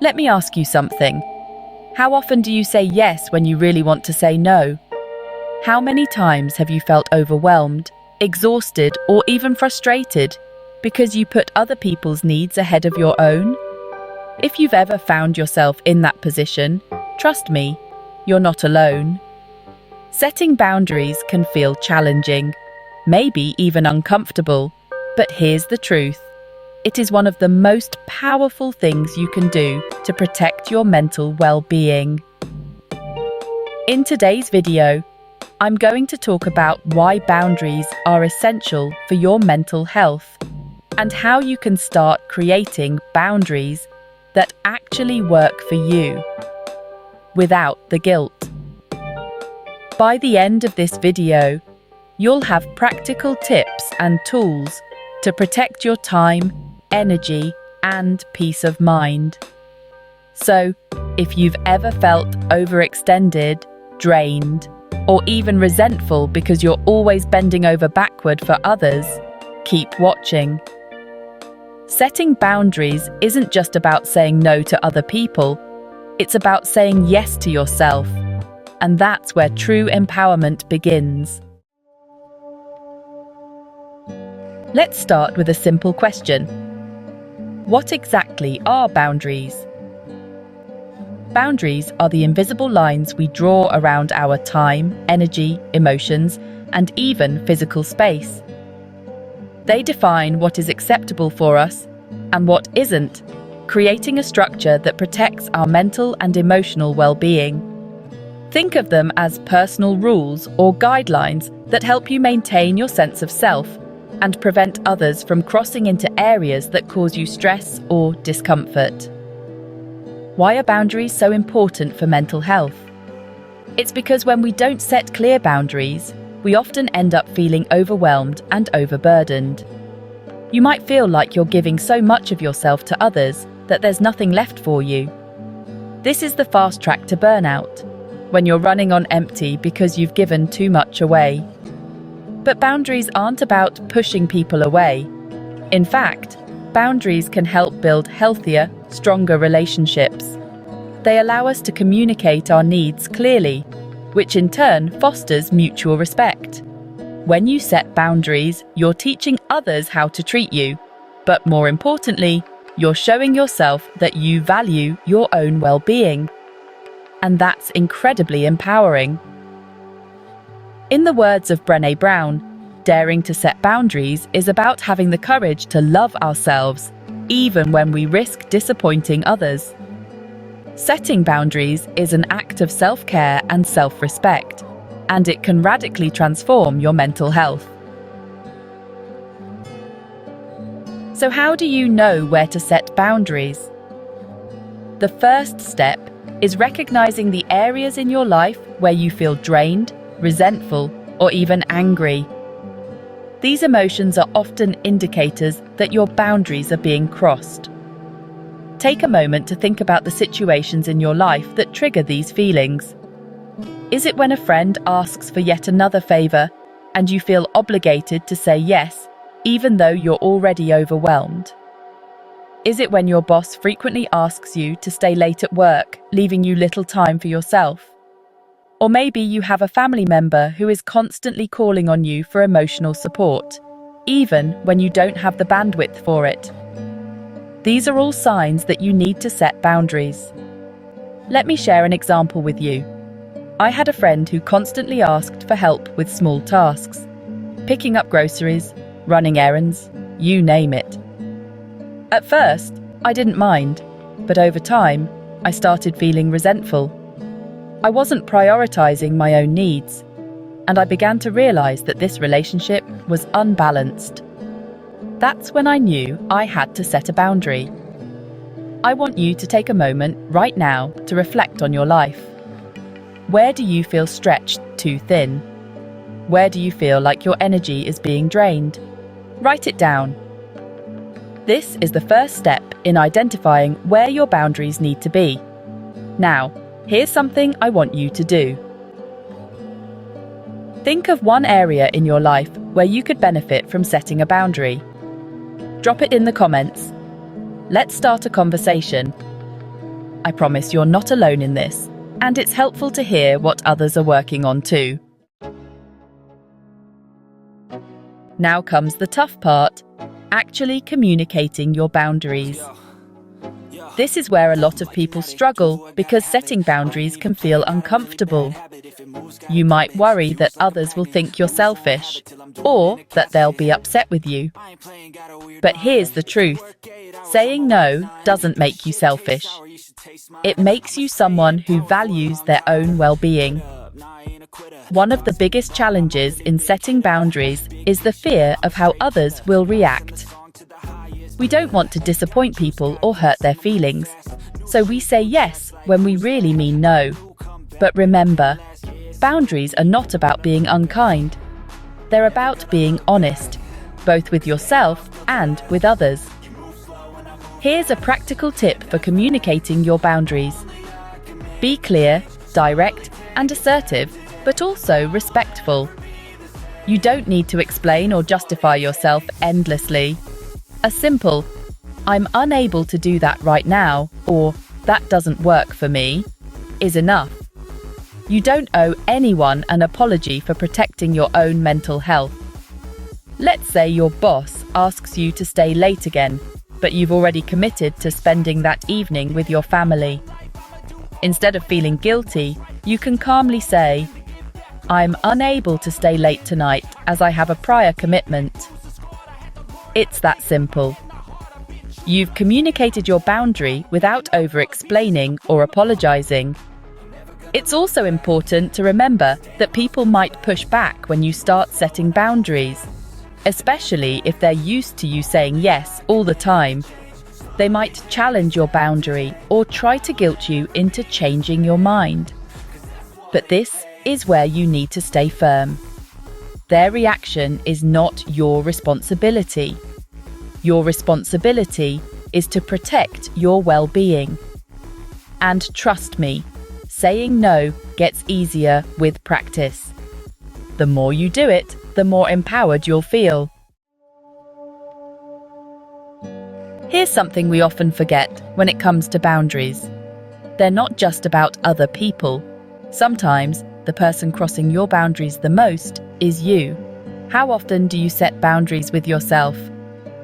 Let me ask you something. How often do you say yes when you really want to say no? How many times have you felt overwhelmed, exhausted, or even frustrated because you put other people's needs ahead of your own? If you've ever found yourself in that position, trust me, you're not alone. Setting boundaries can feel challenging, maybe even uncomfortable, but here's the truth. It is one of the most powerful things you can do to protect your mental well-being. In today's video, I'm going to talk about why boundaries are essential for your mental health and how you can start creating boundaries that actually work for you without the guilt. By the end of this video, you'll have practical tips and tools to protect your time, energy, and peace of mind. So, if you've ever felt overextended, drained, or even resentful because you're always bending over backward for others, keep watching. Setting boundaries isn't just about saying no to other people, it's about saying yes to yourself. And that's where true empowerment begins. Let's start with a simple question. What exactly are boundaries? Boundaries are the invisible lines we draw around our time, energy, emotions, and even physical space. They define what is acceptable for us and what isn't, creating a structure that protects our mental and emotional well-being. Think of them as personal rules or guidelines that help you maintain your sense of self and prevent others from crossing into areas that cause you stress or discomfort. Why are boundaries so important for mental health? It's because when we don't set clear boundaries, we often end up feeling overwhelmed and overburdened. You might feel like you're giving so much of yourself to others that there's nothing left for you. This is the fast track to burnout, when you're running on empty because you've given too much away. But boundaries aren't about pushing people away. In fact, boundaries can help build healthier, stronger relationships. They allow us to communicate our needs clearly, which in turn fosters mutual respect. When you set boundaries, you're teaching others how to treat you. But more importantly, you're showing yourself that you value your own well-being. And that's incredibly empowering. In the words of Brené Brown, daring to set boundaries is about having the courage to love ourselves, even when we risk disappointing others. Setting boundaries is an act of self-care and self-respect, and it can radically transform your mental health. So how do you know where to set boundaries? The first step is recognizing the areas in your life where you feel drained, resentful, or even angry. These emotions are often indicators that your boundaries are being crossed. Take a moment to think about the situations in your life that trigger these feelings. Is it when a friend asks for yet another favor and you feel obligated to say yes, even though you're already overwhelmed? Is it when your boss frequently asks you to stay late at work, leaving you little time for yourself? Or maybe you have a family member who is constantly calling on you for emotional support, even when you don't have the bandwidth for it. These are all signs that you need to set boundaries. Let me share an example with you. I had a friend who constantly asked for help with small tasks, picking up groceries, running errands, you name it. At first, I didn't mind, but over time, I started feeling resentful. I wasn't prioritizing my own needs, and I began to realize that this relationship was unbalanced. That's when I knew I had to set a boundary. I want you to take a moment right now to reflect on your life. Where do you feel stretched too thin? Where do you feel like your energy is being drained? Write it down. This is the first step in identifying where your boundaries need to be. Now, here's something I want you to do. Think of one area in your life where you could benefit from setting a boundary. Drop it in the comments. Let's start a conversation. I promise you're not alone in this, and it's helpful to hear what others are working on too. Now comes the tough part, actually communicating your boundaries. This is where a lot of people struggle because setting boundaries can feel uncomfortable. You might worry that others will think you're selfish, or that they'll be upset with you. But here's the truth. Saying no doesn't make you selfish. It makes you someone who values their own well-being. One of the biggest challenges in setting boundaries is the fear of how others will react. We don't want to disappoint people or hurt their feelings, so we say yes when we really mean no. But remember, boundaries are not about being unkind. They're about being honest, both with yourself and with others. Here's a practical tip for communicating your boundaries. Be clear, direct, and assertive, but also respectful. You don't need to explain or justify yourself endlessly. A simple, "I'm unable to do that right now," or "that doesn't work for me," is enough. You don't owe anyone an apology for protecting your own mental health. Let's say your boss asks you to stay late again, but you've already committed to spending that evening with your family. Instead of feeling guilty, you can calmly say, "I'm unable to stay late tonight as I have a prior commitment." It's that simple. You've communicated your boundary without over-explaining or apologizing. It's also important to remember that people might push back when you start setting boundaries, especially if they're used to you saying yes all the time. They might challenge your boundary or try to guilt you into changing your mind. But this is where you need to stay firm. Their reaction is not your responsibility. Your responsibility is to protect your well-being. And trust me, saying no gets easier with practice. The more you do it, the more empowered you'll feel. Here's something we often forget when it comes to boundaries. They're not just about other people. Sometimes, the person crossing your boundaries the most is you. How often do you set boundaries with yourself?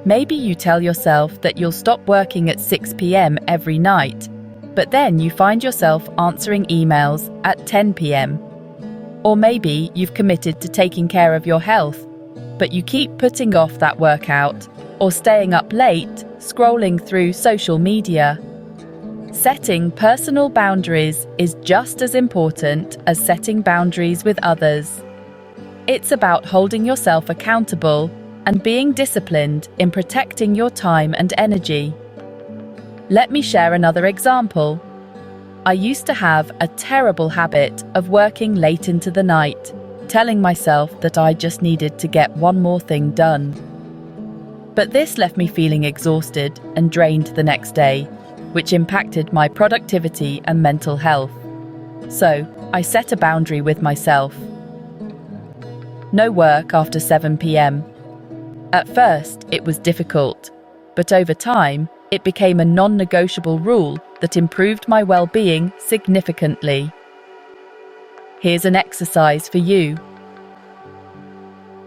Maybe you tell yourself that you'll stop working at 6 p.m. every night, but then you find yourself answering emails at 10 p.m. Or maybe you've committed to taking care of your health, but you keep putting off that workout or staying up late, scrolling through social media. Setting personal boundaries is just as important as setting boundaries with others. It's about holding yourself accountable and being disciplined in protecting your time and energy. Let me share another example. I used to have a terrible habit of working late into the night, telling myself that I just needed to get one more thing done. But this left me feeling exhausted and drained the next day, which impacted my productivity and mental health. So, I set a boundary with myself. No work after 7 p.m. At first, it was difficult, but over time, it became a non-negotiable rule that improved my well-being significantly. Here's an exercise for you.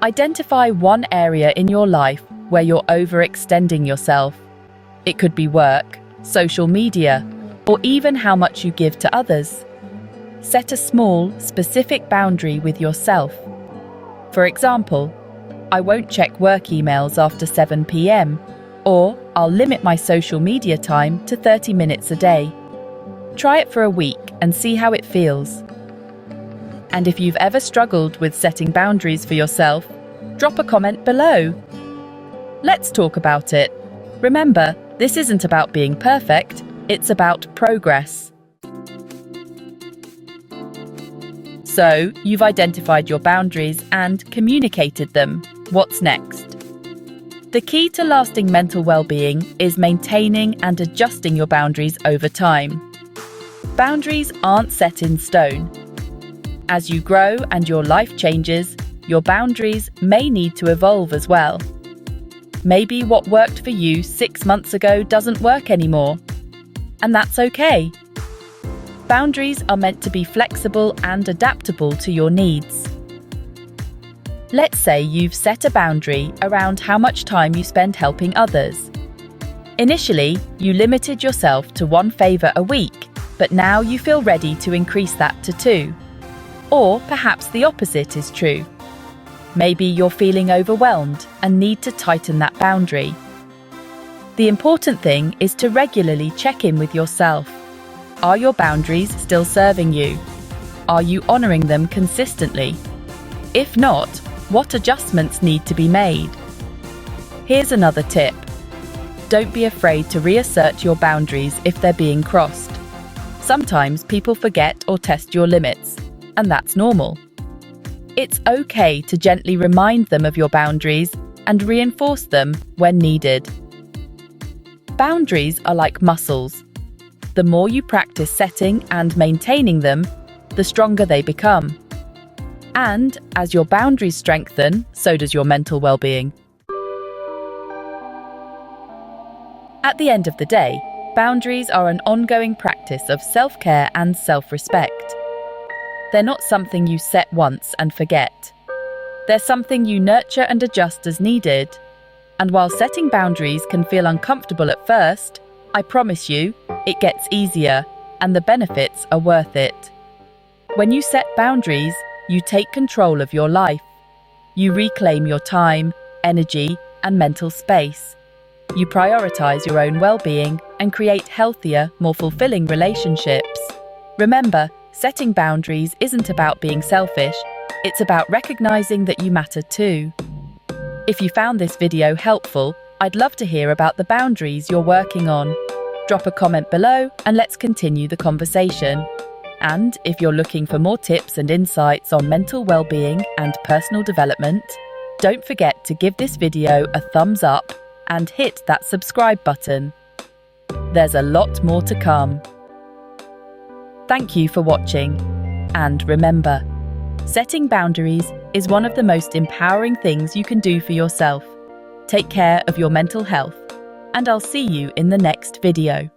Identify one area in your life where you're overextending yourself. It could be work, social media, or even how much you give to others. Set a small, specific boundary with yourself. For example, I won't check work emails after 7 p.m, or I'll limit my social media time to 30 minutes a day. Try it for a week and see how it feels. And if you've ever struggled with setting boundaries for yourself, drop a comment below. Let's talk about it. Remember, this isn't about being perfect, it's about progress. So, you've identified your boundaries and communicated them. What's next? The key to lasting mental well-being is maintaining and adjusting your boundaries over time. Boundaries aren't set in stone. As you grow and your life changes, your boundaries may need to evolve as well. Maybe what worked for you 6 months ago doesn't work anymore. and that's okay. Boundaries are meant to be flexible and adaptable to your needs. Let's say you've set a boundary around how much time you spend helping others. Initially, you limited yourself to 1 favor a week, but now you feel ready to increase that to 2. Or perhaps the opposite is true. Maybe you're feeling overwhelmed and need to tighten that boundary. The important thing is to regularly check in with yourself. Are your boundaries still serving you? Are you honoring them consistently? If not, what adjustments need to be made? Here's another tip. Don't be afraid to reassert your boundaries if they're being crossed. Sometimes people forget or test your limits, and that's normal. It's okay to gently remind them of your boundaries and reinforce them when needed. Boundaries are like muscles. The more you practice setting and maintaining them, the stronger they become. And as your boundaries strengthen, so does your mental well-being. At the end of the day, boundaries are an ongoing practice of self-care and self-respect. They're not something you set once and forget. They're something you nurture and adjust as needed. And while setting boundaries can feel uncomfortable at first, I promise you, it gets easier, and the benefits are worth it. When you set boundaries, you take control of your life. You reclaim your time, energy, and mental space. You prioritize your own well-being and create healthier, more fulfilling relationships. Remember, setting boundaries isn't about being selfish, it's about recognizing that you matter too. If you found this video helpful, I'd love to hear about the boundaries you're working on. Drop a comment below and let's continue the conversation. And if you're looking for more tips and insights on mental well-being and personal development, don't forget to give this video a thumbs up and hit that subscribe button. There's a lot more to come. Thank you for watching. And remember, setting boundaries is one of the most empowering things you can do for yourself. Take care of your mental health, and I'll see you in the next video.